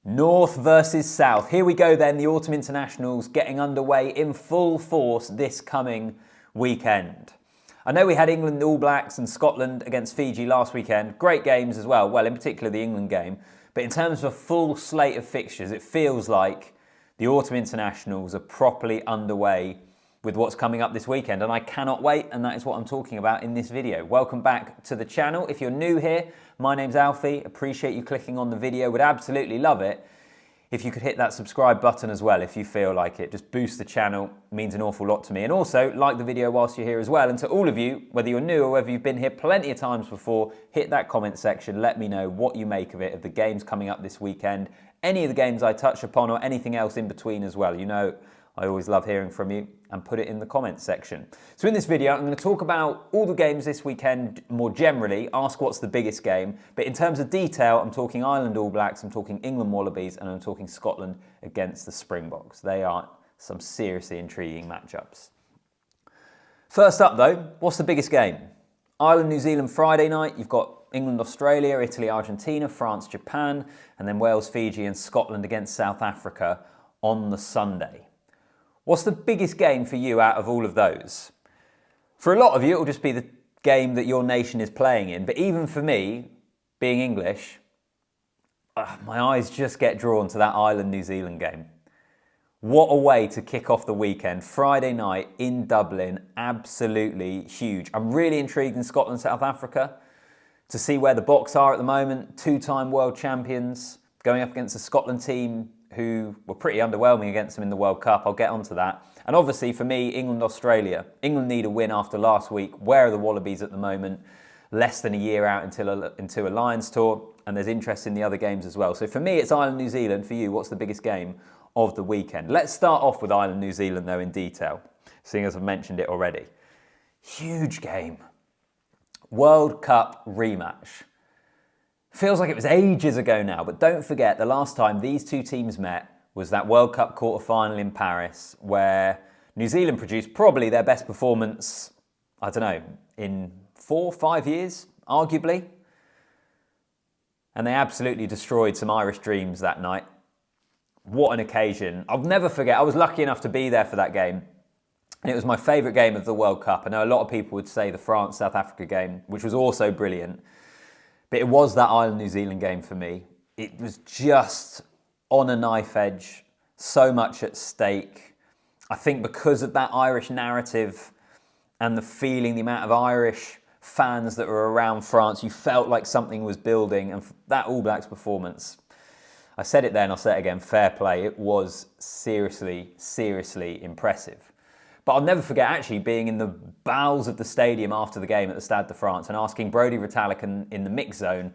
North versus South. Here we go then, the autumn internationals getting underway in full force this coming weekend. I know we had England All Blacks and Scotland against Fiji last weekend. Great games as well, in particular the England game. But in terms of a full slate of fixtures, it feels like the autumn internationals are properly underway with what's coming up this weekend, and I cannot wait, and that is what I'm talking about in this video. Welcome back to the channel. If you're new here, my name's Alfie. Appreciate you clicking on the video. Would absolutely love it if you could hit that subscribe button as well if you feel like it. Just boost the channel, means an awful lot to me. And also, like the video whilst you're here as well. And to all of you, whether you're new or whether you've been here plenty of times before, hit that comment section. Let me know what you make of it, of the games coming up this weekend, any of the games I touch upon or anything else in between as well. You know, I always love hearing from you, and put it in the comments section. So in this video, I'm going to talk about all the games this weekend more generally, ask what's the biggest game, but in terms of detail, I'm talking Ireland All Blacks, I'm talking England Wallabies, and I'm talking Scotland against the Springboks. They are some seriously intriguing matchups. First up though, what's the biggest game? Ireland-New Zealand Friday night, you've got England-Australia, Italy-Argentina, France-Japan, and then Wales-Fiji and Scotland against South Africa on the Sunday. What's the biggest game for you out of all of those? For a lot of you, it will just be the game that your nation is playing in. But even for me, being English, my eyes just get drawn to that Ireland-New Zealand game. What a way to kick off the weekend. Friday night in Dublin, absolutely huge. I'm really intrigued in Scotland, South Africa to see where the Boks are at the moment. Two-time world champions going up against a Scotland team who were pretty underwhelming against them in the World Cup. I'll get onto that. And obviously for me, England-Australia. England need a win after last week. Where are the Wallabies at the moment? Less than a year out into a Lions tour, and there's interest in the other games as well. So for me, it's Ireland-New Zealand. For you, what's the biggest game of the weekend? Let's start off with Ireland-New Zealand though in detail, seeing as I've mentioned it already. Huge game. World Cup rematch. Feels like it was ages ago now, but don't forget the last time these two teams met was that World Cup quarter-final in Paris, where New Zealand produced probably their best performance, I don't know, in 4 or 5 years, arguably. And they absolutely destroyed some Irish dreams that night. What an occasion. I'll never forget, I was lucky enough to be there for that game. And it was my favourite game of the World Cup. I know a lot of people would say the France-South Africa game, which was also brilliant. But it was that Ireland-New Zealand game for me. It was just on a knife edge, so much at stake. I think because of that Irish narrative and the feeling, the amount of Irish fans that were around France, you felt like something was building. And that All Blacks performance, I said it then, I'll say it again, fair play. It was seriously, seriously impressive. But I'll never forget actually being in the bowels of the stadium after the game at the Stade de France and asking Brodie Retallick in the mix zone,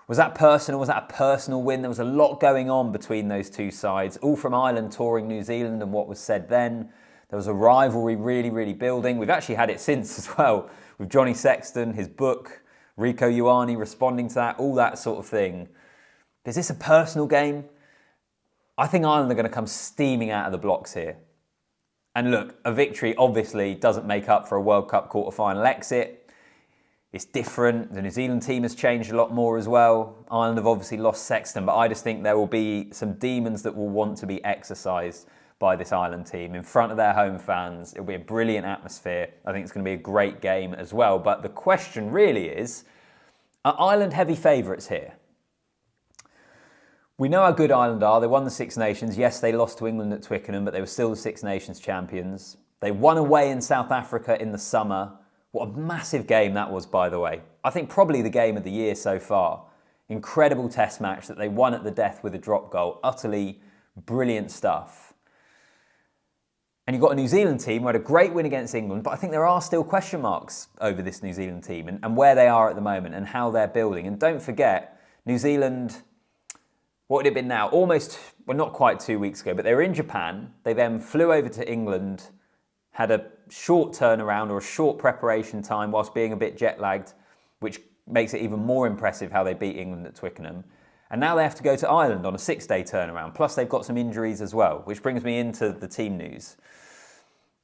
was that personal? Was that a personal win? There was a lot going on between those two sides, all from Ireland touring New Zealand and what was said then. There was a rivalry really, really building. We've actually had it since as well, with Johnny Sexton, his book, Rico Ioane responding to that, all that sort of thing. Is this a personal game? I think Ireland are going to come steaming out of the blocks here. And look, a victory obviously doesn't make up for a World Cup quarter-final exit. It's different. The New Zealand team has changed a lot more as well. Ireland have obviously lost Sexton, but I just think there will be some demons that will want to be exercised by this Ireland team in front of their home fans. It'll be a brilliant atmosphere. I think it's going to be a great game as well. But the question really is, are Ireland heavy favourites here? We know how good Ireland are. They won the Six Nations. Yes, they lost to England at Twickenham, but they were still the Six Nations champions. They won away in South Africa in the summer. What a massive game that was, by the way. I think probably the game of the year so far. Incredible test match that they won at the death with a drop goal. Utterly brilliant stuff. And you've got a New Zealand team who had a great win against England, but I think there are still question marks over this New Zealand team and where they are at the moment and how they're building. And don't forget, New Zealand, what would it have been now? Almost, well, not quite 2 weeks ago, but they were in Japan. They then flew over to England, had a short turnaround or a short preparation time whilst being a bit jet lagged, which makes it even more impressive how they beat England at Twickenham. And now they have to go to Ireland on a 6-day turnaround. Plus they've got some injuries as well, which brings me into the team news.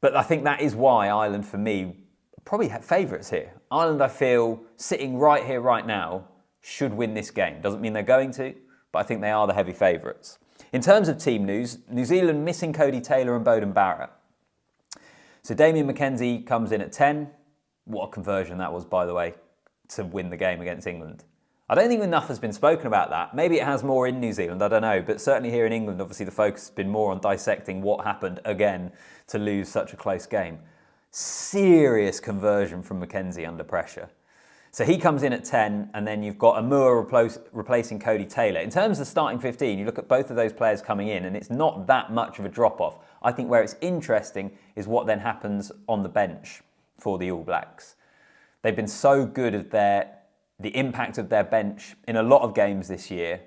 But I think that is why Ireland, for me, probably have favourites here. Ireland, I feel, sitting right here, right now, should win this game. Doesn't mean they're going to, but I think they are the heavy favourites. In terms of team news, New Zealand missing Cody Taylor and Beauden Barrett. So Damien McKenzie comes in at 10. What a conversion that was, by the way, to win the game against England. I don't think enough has been spoken about that. Maybe it has more in New Zealand, I don't know. But certainly here in England, obviously the focus has been more on dissecting what happened again to lose such a close game. Serious conversion from McKenzie under pressure. So he comes in at 10, and then you've got Amua replacing Cody Taylor. In terms of starting 15, you look at both of those players coming in, and it's not that much of a drop-off. I think where it's interesting is what then happens on the bench for the All Blacks. They've been so good at the impact of their bench in a lot of games this year.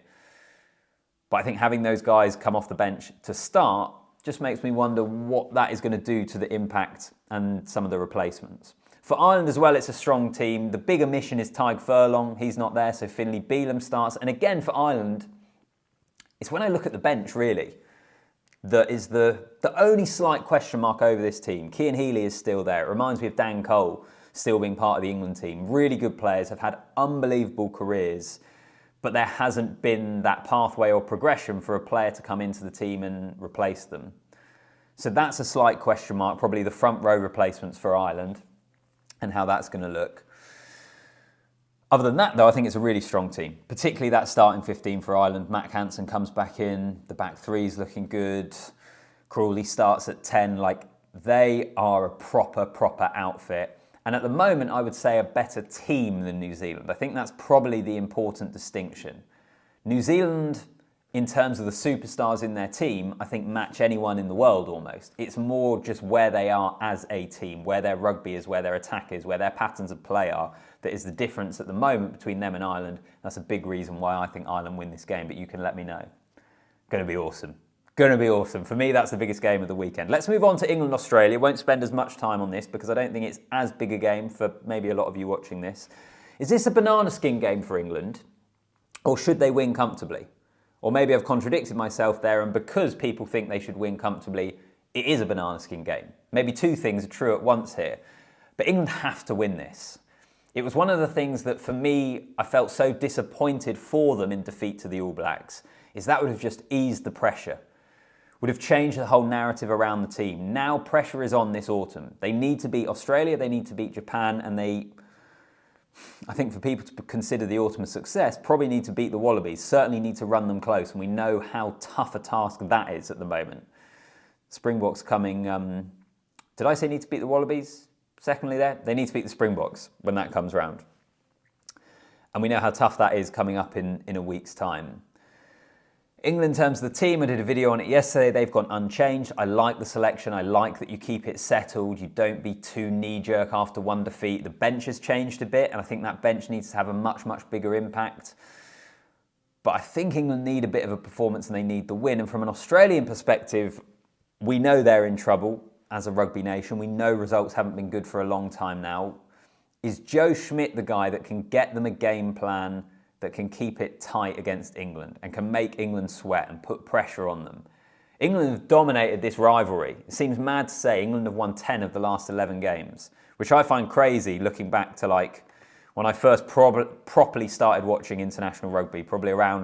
But I think having those guys come off the bench to start just makes me wonder what that is going to do to the impact and some of the replacements. For Ireland as well, it's a strong team. The big omission is Tadhg Furlong. He's not there, so Finlay Bealham starts. And again, for Ireland, it's when I look at the bench, really, that is the only slight question mark over this team. Cian Healy is still there. It reminds me of Dan Cole still being part of the England team. Really good players, have had unbelievable careers, but there hasn't been that pathway or progression for a player to come into the team and replace them. So that's a slight question mark, probably the front row replacements for Ireland and how that's going to look. Other than that, though, I think it's a really strong team, particularly that starting 15 for Ireland. Matt Hansen comes back in, the back three's looking good. Crawley starts at 10. They are a proper outfit. And at the moment, I would say a better team than New Zealand. I think that's probably the important distinction. New Zealand, in terms of the superstars in their team, I think match anyone in the world almost. It's more just where they are as a team, where their rugby is, where their attack is, where their patterns of play are. That is the difference at the moment between them and Ireland. That's a big reason why I think Ireland win this game, but you can let me know. Going to be awesome. Going to be awesome. For me, that's the biggest game of the weekend. Let's move on to England-Australia. Won't spend as much time on this because I don't think it's as big a game for maybe a lot of you watching this. Is this a banana skin game for England? Or should they win comfortably? Or maybe I've contradicted myself there, and because people think they should win comfortably, it is a banana skin game. Maybe two things are true at once here. But England have to win this. It was one of the things that, for me, I felt so disappointed for them in defeat to the All Blacks, is that would have just eased the pressure. Would have changed the whole narrative around the team. Now pressure is on this autumn. They need to beat Australia, they need to beat Japan, and I think for people to consider the autumn a success, probably need to beat the Wallabies, certainly need to run them close, and we know how tough a task that is at the moment. Springboks coming, did I say need to beat the Wallabies? Secondly there, they need to beat the Springboks when that comes round. And we know how tough that is coming up in a week's time. England, in terms of the team, I did a video on it yesterday. They've gone unchanged. I like the selection. I like that you keep it settled. You don't be too knee-jerk after one defeat. The bench has changed a bit, and I think that bench needs to have a much bigger impact. But I think England need a bit of a performance and they need the win. And from an Australian perspective, we know they're in trouble as a rugby nation. We know results haven't been good for a long time now. Is Joe Schmidt the guy that can get them a game plan that can keep it tight against England and can make England sweat and put pressure on them? England have dominated this rivalry. It seems mad to say England have won 10 of the last 11 games, which I find crazy looking back to when I first properly started watching international rugby, probably around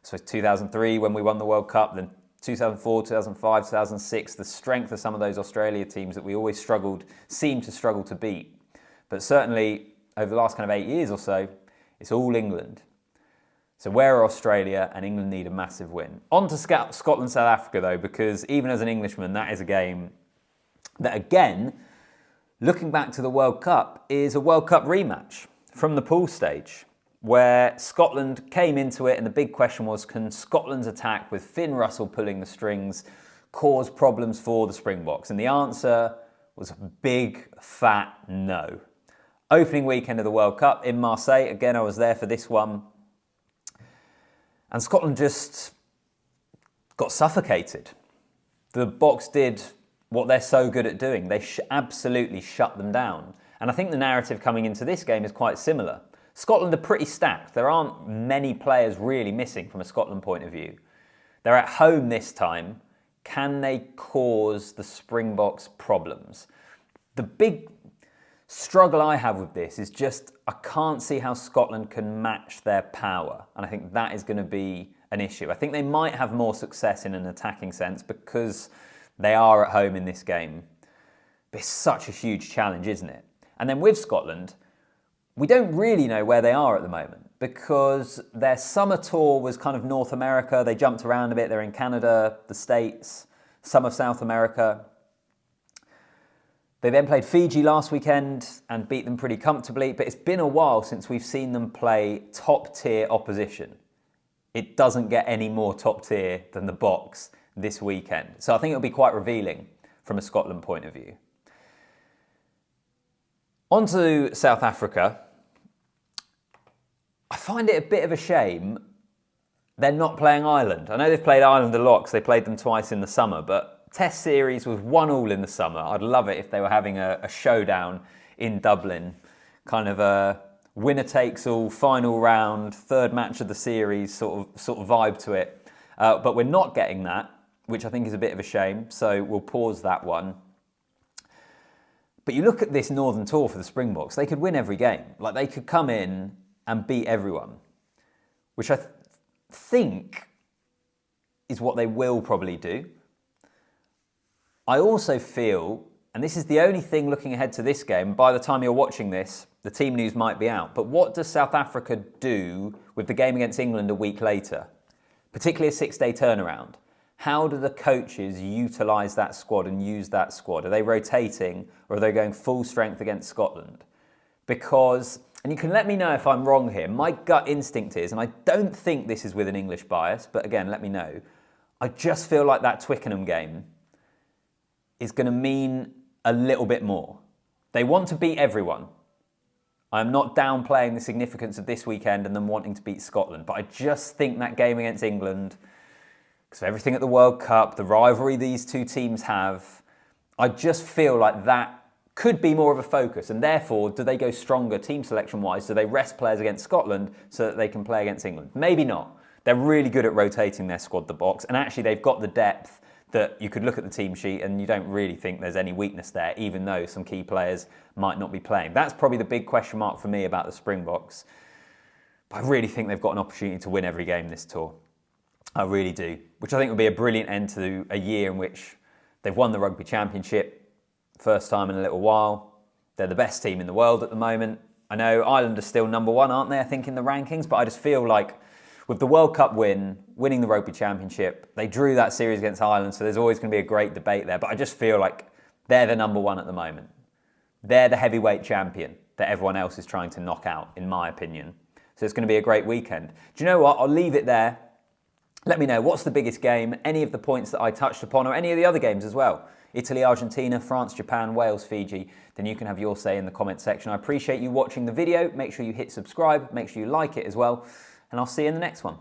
2003 when we won the World Cup, then 2004, 2005, 2006, the strength of some of those Australia teams that we always seemed to struggle to beat. But certainly over the last kind of 8 years or so, it's all England. So where are Australia? And England need a massive win. On to Scotland, South Africa though, because even as an Englishman, that is a game that, again, looking back to the World Cup, is a World Cup rematch from the pool stage, where Scotland came into it and the big question was, can Scotland's attack with Finn Russell pulling the strings cause problems for the Springboks? And the answer was a big, fat no. Opening weekend of the World Cup in Marseille. Again, I was there for this one. And Scotland just got suffocated. The Boks did what they're so good at doing. They absolutely shut them down. And I think the narrative coming into this game is quite similar. Scotland are pretty stacked. There aren't many players really missing from a Scotland point of view. They're at home this time. Can they cause the Springboks problems? The big struggle I have with this is just I can't see how Scotland can match their power. And I think that is going to be an issue. I think they might have more success in an attacking sense because they are at home in this game. But it's such a huge challenge, isn't it? And then with Scotland, we don't really know where they are at the moment because their summer tour was kind of North America. They jumped around a bit. They're in Canada, the States, some of South America. They then played Fiji last weekend and beat them pretty comfortably, but it's been a while since we've seen them play top-tier opposition. It doesn't get any more top-tier than the Box this weekend. So I think it'll be quite revealing from a Scotland point of view. On to South Africa. I find it a bit of a shame they're not playing Ireland. I know they've played Ireland a lot because they played them twice in the summer, but Test series was 1-1 in the summer. I'd love it if they were having a showdown in Dublin, kind of a winner-takes-all, final round, third match of the series sort of vibe to it. But we're not getting that, which I think is a bit of a shame, so we'll pause that one. But you look at this Northern Tour for the Springboks, they could win every game. Like, they could come in and beat everyone, which I think is what they will probably do. I also feel, and this is the only thing looking ahead to this game, by the time you're watching this, the team news might be out, but what does South Africa do with the game against England a week later? Particularly a 6-day turnaround. How do the coaches utilise that squad and use that squad? Are they rotating or are they going full strength against Scotland? Because, and you can let me know if I'm wrong here, my gut instinct is, and I don't think this is with an English bias, but again, let me know, I just feel like that Twickenham game is going to mean a little bit more. They want to beat everyone. I'm not downplaying the significance of this weekend and them wanting to beat Scotland, but I just think that game against England, because of everything at the World Cup, the rivalry these two teams have, I just feel like that could be more of a focus. And therefore, do they go stronger team selection-wise? Do they rest players against Scotland so that they can play against England? Maybe not. They're really good at rotating their squad, the Box, and actually they've got the depth that you could look at the team sheet and you don't really think there's any weakness there, even though some key players might not be playing. That's probably the big question mark for me about the Springboks. But I really think they've got an opportunity to win every game this tour. I really do. Which I think would be a brilliant end to a year in which they've won the Rugby Championship, first time in a little while. They're the best team in the world at the moment. I know Ireland are still number one, aren't they, I think, in the rankings, but I just feel like with the World Cup win, winning the Rugby Championship, they drew that series against Ireland, so there's always going to be a great debate there. But I just feel like they're the number one at the moment. They're the heavyweight champion that everyone else is trying to knock out, in my opinion. So it's going to be a great weekend. Do you know what? I'll leave it there. Let me know, what's the biggest game, any of the points that I touched upon, or any of the other games as well. Italy, Argentina, France, Japan, Wales, Fiji. Then you can have your say in the comment section. I appreciate you watching the video. Make sure you hit subscribe. Make sure you like it as well. And I'll see you in the next one.